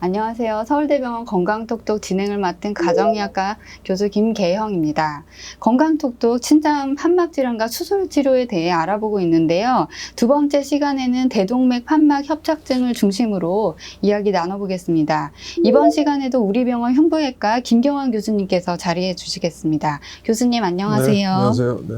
안녕하세요. 서울대병원 건강톡톡 진행을 맡은 가정의학과 교수 김계형입니다. 건강톡톡 친자암 판막질환과 수술치료에 대해 알아보고 있는데요. 두 번째 시간에는 대동맥 판막 협착증을 중심으로 이야기 나눠보겠습니다. 이번 시간에도 우리 병원 흉부외과 김경환 교수님께서 자리해 주시겠습니다. 교수님 안녕하세요. 네, 안녕하세요. 네.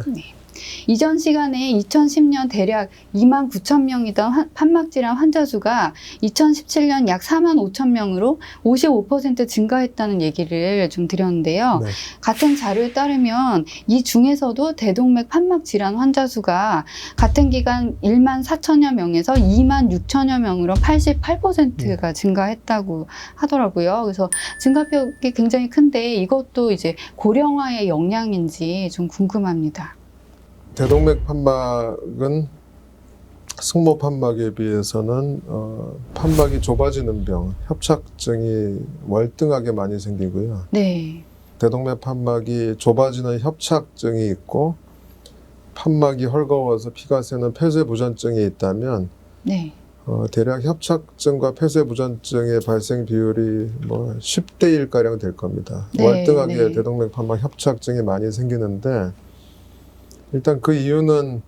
이전 시간에 2010년 대략 29,000명이던 판막질환 환자 수가 2017년 약 45,000명으로 55% 증가했다는 얘기를 좀 드렸는데요. 네. 같은 자료에 따르면 이 중에서도 대동맥 판막질환 환자 수가 같은 기간 14,000여 명에서 26,000여 명으로 88%가 증가했다고 하더라고요. 그래서 증가폭이 굉장히 큰데 이것도 이제 고령화의 영향인지 좀 궁금합니다. 대동맥 판막은 승모 판막에 비해서는 판막이 좁아지는 병, 협착증이 월등하게 많이 생기고요. 네. 대동맥 판막이 좁아지는 협착증이 있고 판막이 헐거워서 피가 새는 폐쇄부전증이 있다면 네. 대략 협착증과 폐쇄부전증의 발생 비율이 뭐 10대 1가량 될 겁니다. 네, 월등하게 네. 대동맥 판막 협착증이 많이 생기는데 일단 그 이유는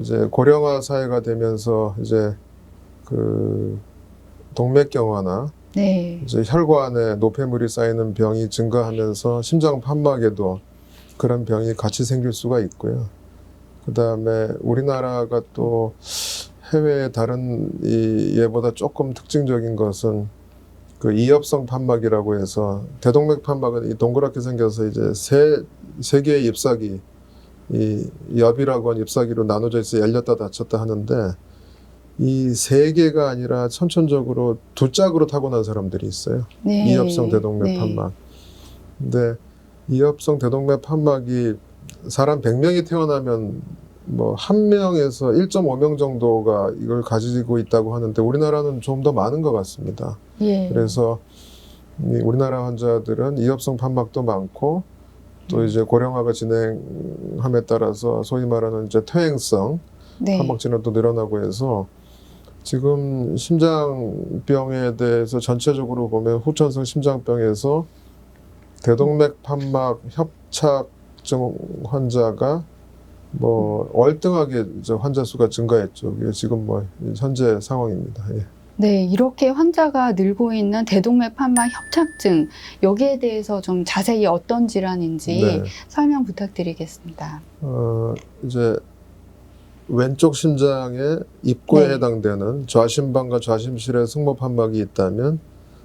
이제 고령화 사회가 되면서 이제 그 동맥경화나 네. 이제 혈관에 노폐물이 쌓이는 병이 증가하면서 심장 판막에도 그런 병이 같이 생길 수가 있고요. 그 다음에 우리나라가 또 해외의 다른 예보다 조금 특징적인 것은 그 이엽성 판막이라고 해서 대동맥 판막은 이 동그랗게 생겨서 이제 세 개의 잎사귀, 이 엽이라고 하는 잎사귀로 나눠져 있어 열렸다 닫혔다 하는데 이 세 개가 아니라 선천적으로 두 짝으로 타고난 사람들이 있어요. 네. 이엽성 대동맥 네. 판막. 근데 이엽성 대동맥 판막이 사람 100명이 태어나면 뭐 1명에서 1.5명 정도가 이걸 가지고 있다고 하는데 우리나라는 좀 더 많은 것 같습니다. 예. 그래서 우리나라 환자들은 이엽성 판막도 많고 또 이제 고령화가 진행함에 따라서 소위 말하는 이제 퇴행성 네. 판막 질환도 늘어나고 해서 지금 심장병에 대해서 전체적으로 보면 후천성 심장병에서 대동맥 판막 협착증 환자가 뭐 월등하게 이제 환자 수가 증가했죠. 이게 지금 뭐 현재 상황입니다. 예. 네, 이렇게 환자가 늘고 있는 대동맥 판막 협착증 여기에 대해서 좀 자세히 어떤 질환인지 네. 설명 부탁드리겠습니다. 이제 왼쪽 심장의 입구에 네. 해당되는 좌심방과 좌심실에 승모 판막이 있다면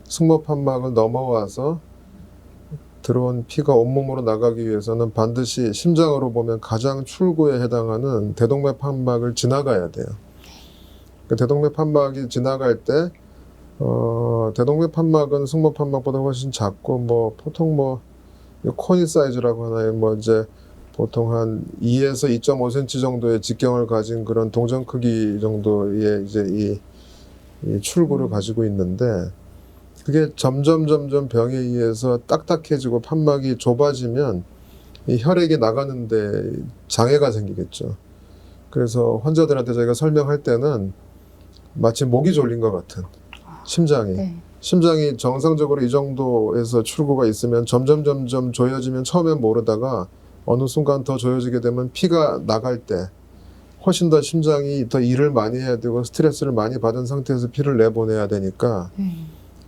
승모 판막을 넘어와서 들어온 피가 온몸으로 나가기 위해서는 반드시 심장으로 보면 가장 출구에 해당하는 대동맥 판막을 지나가야 돼요. 그 대동맥 판막이 지나갈 때 대동맥 판막은 승모 판막보다 훨씬 작고 뭐 보통 뭐 코니 사이즈라고 하나요? 뭐 이제 보통 한 2에서 2.5cm 정도의 직경을 가진 그런 동전 크기 정도의 이제 이 출구를 가지고 있는데 그게 점점 병에 의해서 딱딱해지고 판막이 좁아지면 이 혈액이 나가는데 장애가 생기겠죠. 그래서 환자들한테 저희가 설명할 때는 마치 목이 졸린 것 같은 심장이. 네. 심장이 정상적으로 이 정도에서 출구가 있으면 점점 조여지면 처음엔 모르다가 어느 순간 더 조여지게 되면 피가 나갈 때 훨씬 더 심장이 더 일을 많이 해야 되고 스트레스를 많이 받은 상태에서 피를 내보내야 되니까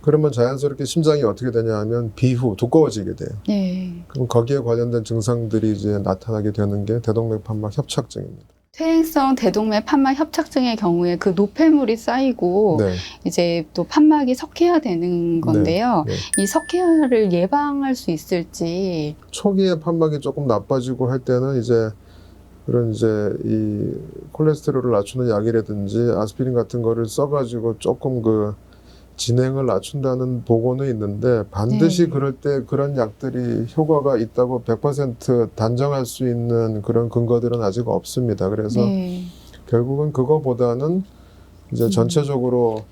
그러면 자연스럽게 심장이 어떻게 되냐 하면 비후, 두꺼워지게 돼요. 네. 그럼 거기에 관련된 증상들이 이제 나타나게 되는 게 대동맥 판막 협착증입니다. 퇴행성 대동맥 판막 협착증의 경우에 그 노폐물이 쌓이고 네. 이제 또 판막이 석회화 되는 건데요. 네. 이 석회화를 예방할 수 있을지. 초기에 판막이 조금 나빠지고 할 때는 이제 그런 이제 이 콜레스테롤을 낮추는 약이라든지 아스피린 같은 거를 써가지고 조금 그 진행을 낮춘다는 보고는 있는데 반드시 네. 그럴 때 그런 약들이 효과가 있다고 100% 단정할 수 있는 그런 근거들은 아직 없습니다. 그래서 네. 결국은 그거보다는 이제 전체적으로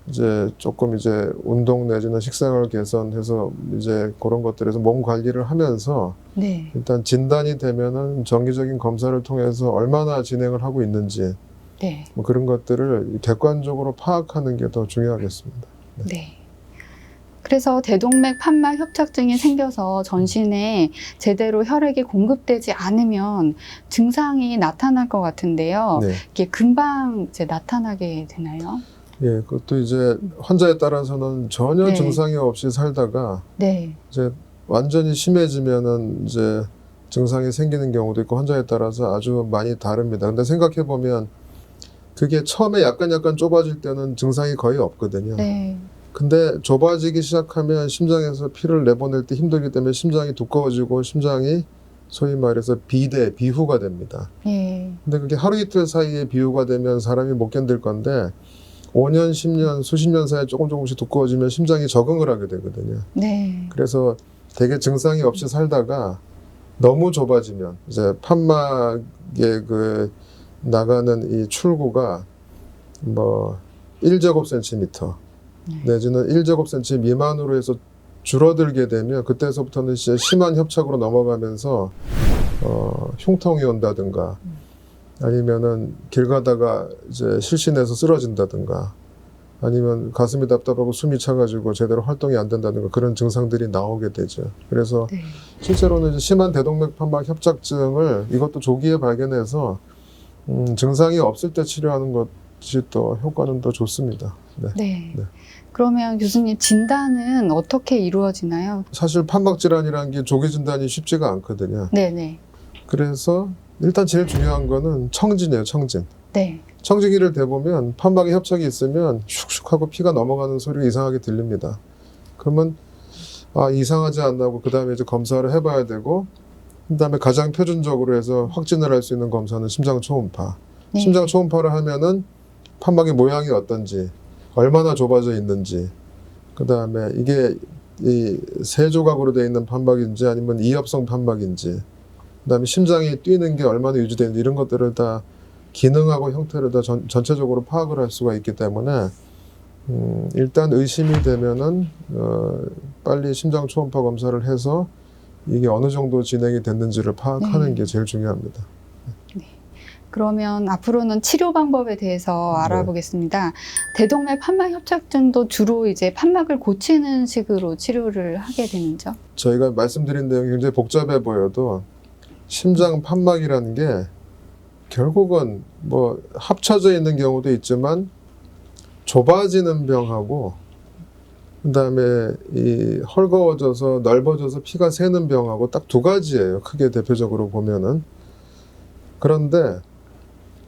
이제 조금 이제 운동 내지는 식생활 개선해서 이제 그런 것들에서 몸 관리를 하면서 네. 일단 진단이 되면은 정기적인 검사를 통해서 얼마나 진행을 하고 있는지 네. 뭐 그런 것들을 객관적으로 파악하는 게 더 중요하겠습니다. 네. 그래서 대동맥 판막 협착증이 생겨서 전신에 제대로 혈액이 공급되지 않으면 증상이 나타날 것 같은데요. 네. 이게 금방 이제 나타나게 되나요? 예, 그것도 이제 환자에 따라서는 전혀 네. 증상이 없이 살다가 네. 이제 완전히 심해지면은 이제 증상이 생기는 경우도 있고 환자에 따라서 아주 많이 다릅니다. 근데 생각해 보면 그게 처음에 약간 좁아질 때는 증상이 거의 없거든요. 네. 근데 좁아지기 시작하면 심장에서 피를 내보낼 때 힘들기 때문에 심장이 두꺼워지고 심장이 소위 말해서 비후가 됩니다. 예. 근데 그게 하루 이틀 사이에 비후가 되면 사람이 못 견딜 건데 5년, 10년, 수십 년 사이에 조금씩 두꺼워지면 심장이 적응을 하게 되거든요. 네. 그래서 되게 증상이 없이 살다가 너무 좁아지면 이제 판막에 그 나가는 이 출구가 뭐 1제곱센티미터 내지는 1제곱센티 미만으로 해서 줄어들게 되면 그때서부터는 이제 심한 협착으로 넘어가면서 흉통이 온다든가 아니면은 길 가다가 이제 실신해서 쓰러진다든가 아니면 가슴이 답답하고 숨이 차가지고 제대로 활동이 안 된다든가 그런 증상들이 나오게 되죠. 그래서 네. 실제로는 이제 심한 대동맥 판막 협착증을 이것도 조기에 발견해서 증상이 없을 때 치료하는 것이 또 효과는 더 좋습니다. 네. 네. 네. 그러면 교수님 진단은 어떻게 이루어지나요? 사실 판막 질환이라는 게 조기 진단이 쉽지가 않거든요. 네네. 그래서 일단 제일 중요한 거는 청진이에요, 청진. 네. 청진기를 대보면 판막에 협착이 있으면 슉슉 하고 피가 넘어가는 소리가 이상하게 들립니다. 그러면 이상하지 않나 하고 그 다음에 이제 검사를 해봐야 되고 그 다음에 가장 표준적으로 해서 확진을 할 수 있는 검사는 심장 초음파. 네. 심장 초음파를 하면은 판막의 모양이 어떤지 얼마나 좁아져 있는지 그 다음에 이게 이 세 조각으로 되어 있는 판막인지 아니면 이엽성 판막인지 그 다음에 심장이 뛰는 게 얼마나 유지되는지 이런 것들을 다 기능하고 형태를 다 전체적으로 파악을 할 수가 있기 때문에 일단 의심이 되면은 빨리 심장 초음파 검사를 해서 이게 어느 정도 진행이 됐는지를 파악하는 네. 게 제일 중요합니다. 그러면 앞으로는 치료 방법에 대해서 알아보겠습니다. 대동맥 판막 협착증도 주로 이제 판막을 고치는 식으로 치료를 하게 되는죠? 저희가 말씀드린 내용이 굉장히 복잡해 보여도 심장 판막이라는 게 결국은 뭐 합쳐져 있는 경우도 있지만 좁아지는 병하고 그다음에 이 헐거워져서 넓어져서 피가 새는 병하고 딱 두 가지예요. 크게 대표적으로 보면은. 그런데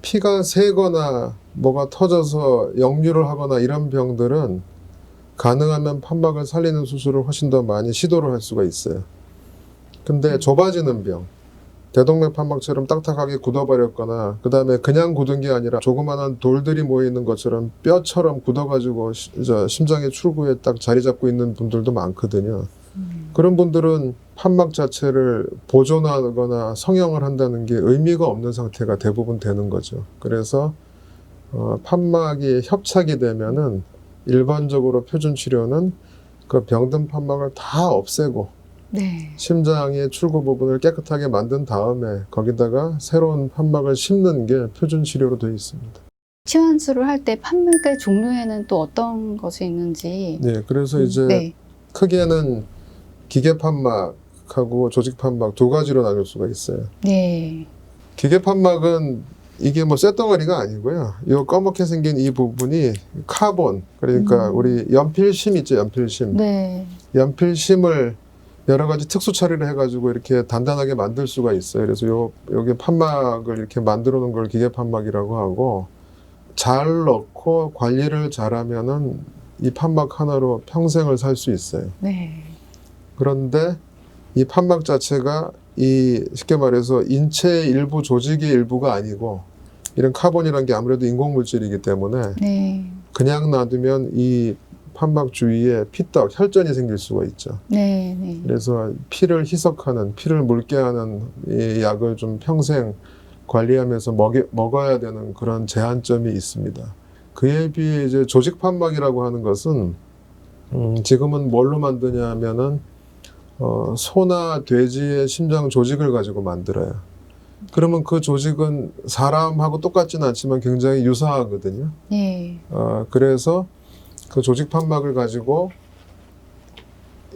피가 새거나 뭐가 터져서 역류를 하거나 이런 병들은 가능하면 판막을 살리는 수술을 훨씬 더 많이 시도를 할 수가 있어요. 근데 좁아지는 병, 대동맥 판막처럼 딱딱하게 굳어버렸거나 그 다음에 그냥 굳은 게 아니라 조그마한 돌들이 모여있는 것처럼 뼈처럼 굳어가지고 심장의 출구에 딱 자리 잡고 있는 분들도 많거든요. 그런 분들은 판막 자체를 보존하거나 성형을 한다는 게 의미가 없는 상태가 대부분 되는 거죠. 그래서 판막이 협착이 되면은 일반적으로 표준 치료는 그 병든 판막을 다 없애고 네. 심장의 출구 부분을 깨끗하게 만든 다음에 거기다가 새로운 판막을 심는 게 표준 치료로 되어 있습니다. 치환술을 할 때 판막의 종류에는 또 어떤 것이 있는지. 네, 그래서 이제 네. 크게는 기계 판막하고 조직 판막 두 가지로 나눌 수가 있어요. 네. 기계 판막은 이게 뭐 쇳덩어리가 아니고요. 이 검게 생긴 이 부분이 카본, 그러니까 우리 연필심 있죠, 연필심. 네. 연필심을 여러 가지 특수 처리를 해가지고 이렇게 단단하게 만들 수가 있어요. 그래서 여기 판막을 이렇게 만들어 놓은 걸 기계 판막이라고 하고 잘 넣고 관리를 잘하면은 이 판막 하나로 평생을 살 수 있어요. 네. 그런데 이 판막 자체가 이 쉽게 말해서 인체의 일부 조직의 일부가 아니고 이런 카본이라는 게 아무래도 인공물질이기 때문에 네. 그냥 놔두면 이 판막 주위에 피떡, 혈전이 생길 수가 있죠. 네. 네. 그래서 피를 희석하는, 피를 묽게 하는 이 약을 좀 평생 관리하면서 먹어야 되는 그런 제한점이 있습니다. 그에 비해 이제 조직 판막이라고 하는 것은 지금은 뭘로 만드냐 하면은 소나 돼지의 심장 조직을 가지고 만들어요. 그러면 그 조직은 사람하고 똑같지는 않지만 굉장히 유사하거든요. 네. 그래서 그 조직 판막을 가지고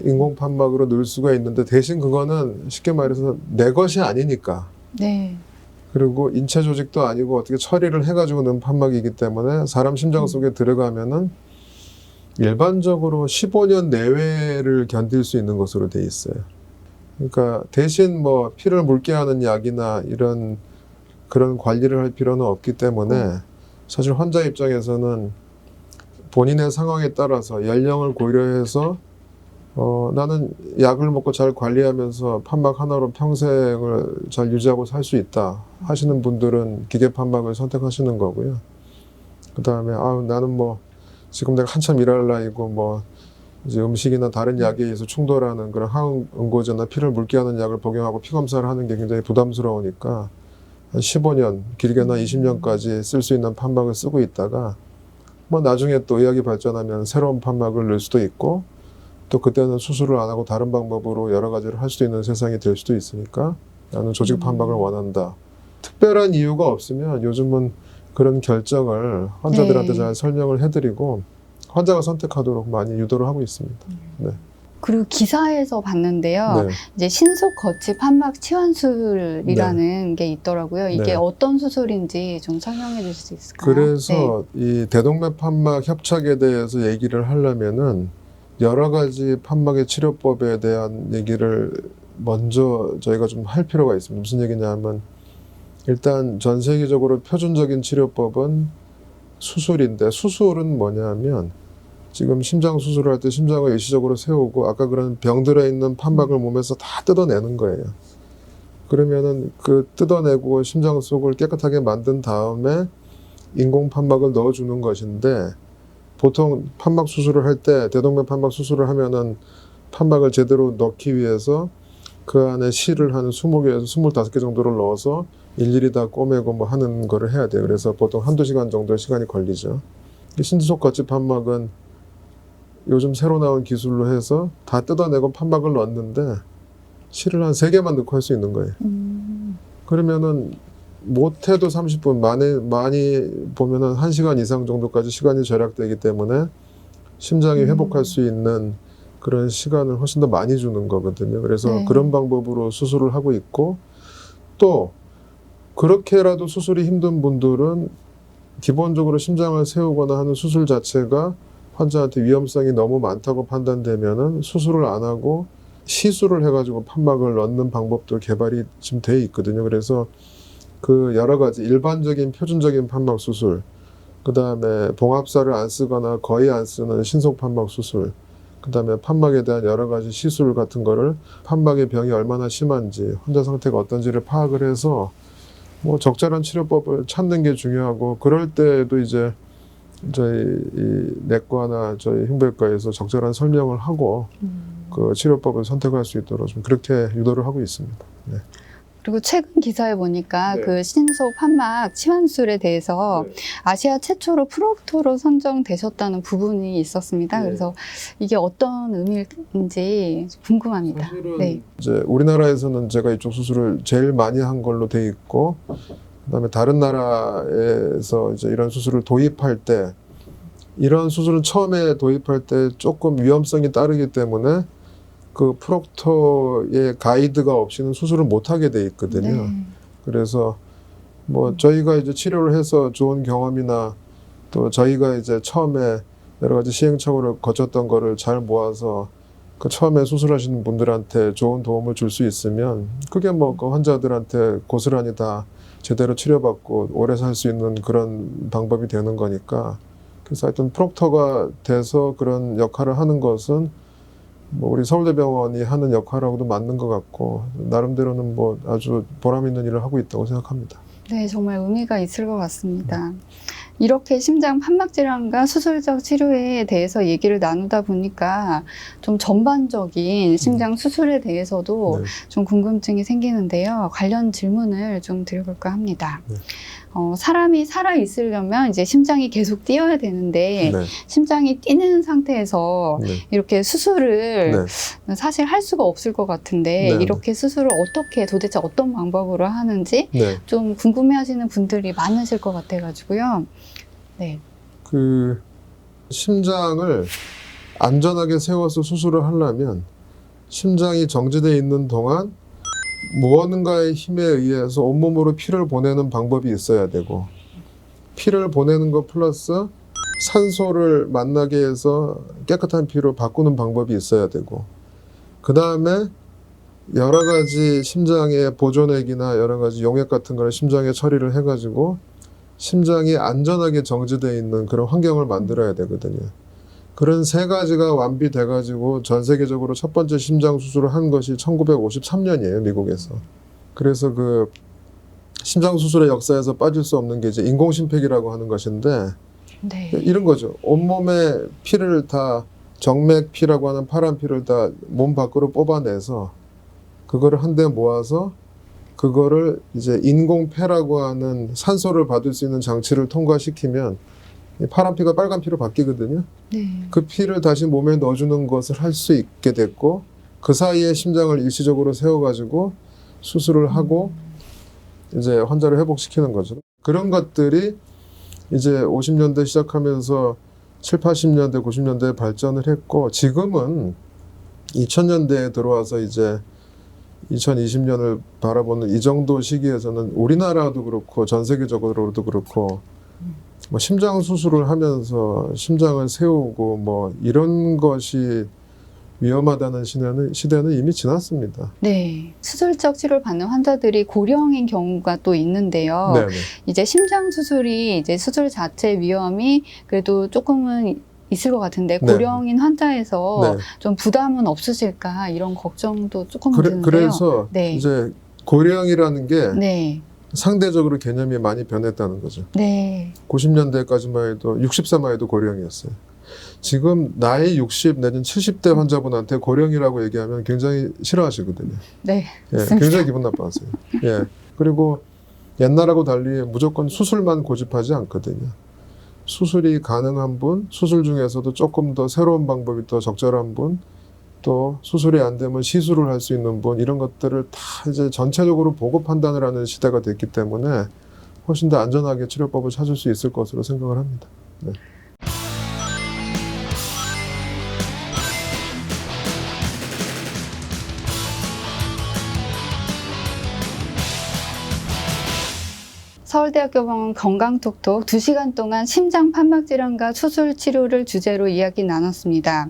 인공 판막으로 넣을 수가 있는데 대신 그거는 쉽게 말해서 내 것이 아니니까. 네. 그리고 인체 조직도 아니고 어떻게 처리를 해가지고 넣은 판막이기 때문에 사람 심장 속에 들어가면은 일반적으로 15년 내외를 견딜 수 있는 것으로 돼 있어요. 그러니까 대신 뭐 피를 묽게 하는 약이나 이런 그런 관리를 할 필요는 없기 때문에 사실 환자 입장에서는 본인의 상황에 따라서 연령을 고려해서 나는 약을 먹고 잘 관리하면서 판막 하나로 평생을 잘 유지하고 살 수 있다 하시는 분들은 기계 판막을 선택하시는 거고요. 그 다음에 나는 뭐 지금 내가 한참 일할 나이고 뭐 이제 음식이나 다른 약에 의해서 충돌하는 그런 항응고제나 피를 묽게 하는 약을 복용하고 피 검사를 하는 게 굉장히 부담스러우니까 한 15년, 길게는 20년까지 쓸 수 있는 판막을 쓰고 있다가 뭐 나중에 또 의학이 발전하면 새로운 판막을 넣을 수도 있고 또 그때는 수술을 안 하고 다른 방법으로 여러 가지를 할 수도 있는 세상이 될 수도 있으니까 나는 조직 판막을 원한다. 특별한 이유가 없으면 요즘은 그런 결정을 환자들한테 잘 설명을 해드리고 환자가 선택하도록 많이 유도를 하고 있습니다. 네. 그리고 기사에서 봤는데요. 네. 이제 신속 거치 판막 치환술이라는 게 있더라고요. 이게 네. 어떤 수술인지 좀 설명해 주실 수 있을까요? 그래서 이 대동맥 판막 협착에 대해서 얘기를 하려면은 여러 가지 판막의 치료법에 대한 얘기를 먼저 저희가 좀 할 필요가 있습니다. 무슨 얘기냐면 일단 전 세계적으로 표준적인 치료법은 수술인데 수술은 뭐냐면 지금 심장 수술을 할 때 심장을 일시적으로 세우고 아까 그런 병들어 있는 판막을 몸에서 다 뜯어내는 거예요. 그러면은 그 뜯어내고 심장 속을 깨끗하게 만든 다음에 인공 판막을 넣어주는 것인데 보통 판막 수술을 할 때 대동맥 판막 수술을 하면은 판막을 제대로 넣기 위해서 그 안에 실을 한 20개에서 25개 정도를 넣어서 일일이 다 꼬매고 뭐 하는 거를 해야 돼요. 그래서 보통 한두 시간 정도의 시간이 걸리죠. 신속 거치 판막은 요즘 새로 나온 기술로 해서 다 뜯어내고 판막을 넣었는데 실을 한 3개만 넣고 할 수 있는 거예요. 그러면은 못해도 30분, 많이 보면은 1시간 이상 정도까지 시간이 절약되기 때문에 심장이 회복할 수 있는 그런 시간을 훨씬 더 많이 주는 거거든요. 그래서 네. 그런 방법으로 수술을 하고 있고 또 그렇게라도 수술이 힘든 분들은 기본적으로 심장을 세우거나 하는 수술 자체가 환자한테 위험성이 너무 많다고 판단되면은 수술을 안 하고 시술을 해가지고 판막을 넣는 방법도 개발이 지금 돼 있거든요. 그래서 그 여러 가지 일반적인 표준적인 판막 수술, 그 다음에 봉합사를 안 쓰거나 거의 안 쓰는 신속 판막 수술, 그 다음에 판막에 대한 여러 가지 시술 같은 거를 판막의 병이 얼마나 심한지, 환자 상태가 어떤지를 파악을 해서 뭐 적절한 치료법을 찾는 게 중요하고 그럴 때도 이제 저희 이 내과나 저희 흉부외과에서 적절한 설명을 하고 그 치료법을 선택할 수 있도록 좀 그렇게 유도를 하고 있습니다. 네. 그리고 최근 기사에 보니까 네. 그 신속 판막 치환술에 대해서 아시아 최초로 프록토로 선정되셨다는 부분이 있었습니다. 네. 그래서 이게 어떤 의미인지 궁금합니다. 사실은 네. 이제 우리나라에서는 제가 이쪽 수술을 제일 많이 한 걸로 돼 있고, 그다음에 다른 나라에서 이제 이런 수술을 도입할 때, 이런 수술은 처음에 도입할 때 조금 위험성이 따르기 때문에 그 프록터의 가이드가 없이는 수술을 못 하게 돼 있거든요. 네. 그래서 뭐 저희가 이제 치료를 해서 좋은 경험이나 또 저희가 이제 처음에 여러 가지 시행착오를 거쳤던 거를 잘 모아서 그 처음에 수술하시는 분들한테 좋은 도움을 줄 수 있으면 그게 뭐 그 환자들한테 고스란히 다 제대로 치료받고 오래 살 수 있는 그런 방법이 되는 거니까 그래서 하여튼 프록터가 돼서 그런 역할을 하는 것은 뭐 우리 서울대병원이 하는 역할하고도 맞는 것 같고 나름대로는 뭐 아주 보람 있는 일을 하고 있다고 생각합니다. 네, 정말 의미가 있을 것 같습니다. 이렇게 심장 판막 질환과 수술적 치료에 대해서 얘기를 나누다 보니까 좀 전반적인 심장 수술에 대해서도 네. 좀 궁금증이 생기는데요. 관련 질문을 좀 드려볼까 합니다. 네. 사람이 살아 있으려면 이제 심장이 계속 뛰어야 되는데 네. 심장이 뛰는 상태에서 네. 이렇게 수술을 네. 사실 할 수가 없을 것 같은데 네. 이렇게 수술을 어떻게 도대체 어떤 방법으로 하는지 네. 좀 궁금해하시는 분들이 많으실 것 같아가지고요. 네. 그 심장을 안전하게 세워서 수술을 하려면 심장이 정지되어 있는 동안 무언가의 힘에 의해서 온몸으로 피를 보내는 방법이 있어야 되고, 피를 보내는 것 플러스 산소를 만나게 해서 깨끗한 피로 바꾸는 방법이 있어야 되고, 그 다음에 여러 가지 심장의 보존액이나 여러 가지 용액 같은 걸 심장에 처리를 해가지고 심장이 안전하게 정지되어 있는 그런 환경을 만들어야 되거든요. 그런 세 가지가 완비돼가지고 전 세계적으로 첫 번째 심장 수술을 한 것이 1953년이에요, 미국에서. 그래서 그 심장 수술의 역사에서 빠질 수 없는 게 이제 인공심폐기라고 하는 것인데, 네. 이런 거죠. 온몸에 피를 다, 정맥피라고 하는 파란 피를 다 몸 밖으로 뽑아내서 그거를 한데 모아서 그거를 이제 인공폐라고 하는 산소를 받을 수 있는 장치를 통과시키면 이 파란 피가 빨간 피로 바뀌거든요. 네. 그 피를 다시 몸에 넣어주는 것을 할 수 있게 됐고, 그 사이에 심장을 일시적으로 세워가지고 수술을 하고 이제 환자를 회복시키는 거죠. 그런 것들이 이제 50년대 시작하면서 7, 80년대, 90년대에 발전을 했고, 지금은 2000년대에 들어와서 이제 2020년을 바라보는 이 정도 시기에서는 우리나라도 그렇고 전 세계적으로도 그렇고 뭐 심장 수술을 하면서 심장을 세우고 뭐 이런 것이 위험하다는 시대는 이미 지났습니다. 네. 수술적 치료를 받는 환자들이 고령인 경우가 또 있는데요. 네네. 이제 심장 수술이 이제 수술 자체 위험이 그래도 조금은 있을 것 같은데 네. 고령인 환자에서 네. 좀 부담은 없으실까 이런 걱정도 조금 드는데요. 그래서 네. 이제 고령이라는 게 네. 상대적으로 개념이 많이 변했다는 거죠. 네. 90년대까지만 해도 60세만 해도 고령이었어요. 지금 나이 60 내지는 70대 환자분한테 고령이라고 얘기하면 굉장히 싫어하시거든요. 네. 예, 맞습니다. 굉장히 기분 나빠하세요. 예. 그리고 옛날하고 달리 무조건 수술만 고집하지 않거든요. 수술이 가능한 분, 수술 중에서도 조금 더 새로운 방법이 더 적절한 분, 또 수술이 안 되면 시술을 할 수 있는 분, 이런 것들을 다 이제 전체적으로 보고 판단을 하는 시대가 됐기 때문에 훨씬 더 안전하게 치료법을 찾을 수 있을 것으로 생각을 합니다. 네. 서울대학교 병원 건강톡톡 2시간 동안 심장 판막 질환과 수술 치료를 주제로 이야기 나눴습니다.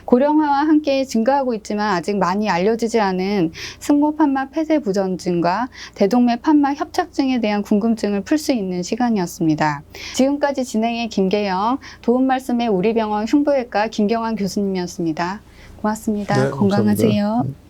고령화와 함께 증가하고 있지만 아직 많이 알려지지 않은 승모 판막 폐쇄 부전증과 대동맥 판막 협착증에 대한 궁금증을 풀 수 있는 시간이었습니다. 지금까지 진행해 김계영, 도움 말씀의 우리병원 흉부외과 김경환 교수님이었습니다. 고맙습니다. 네, 건강하세요. 감사합니다.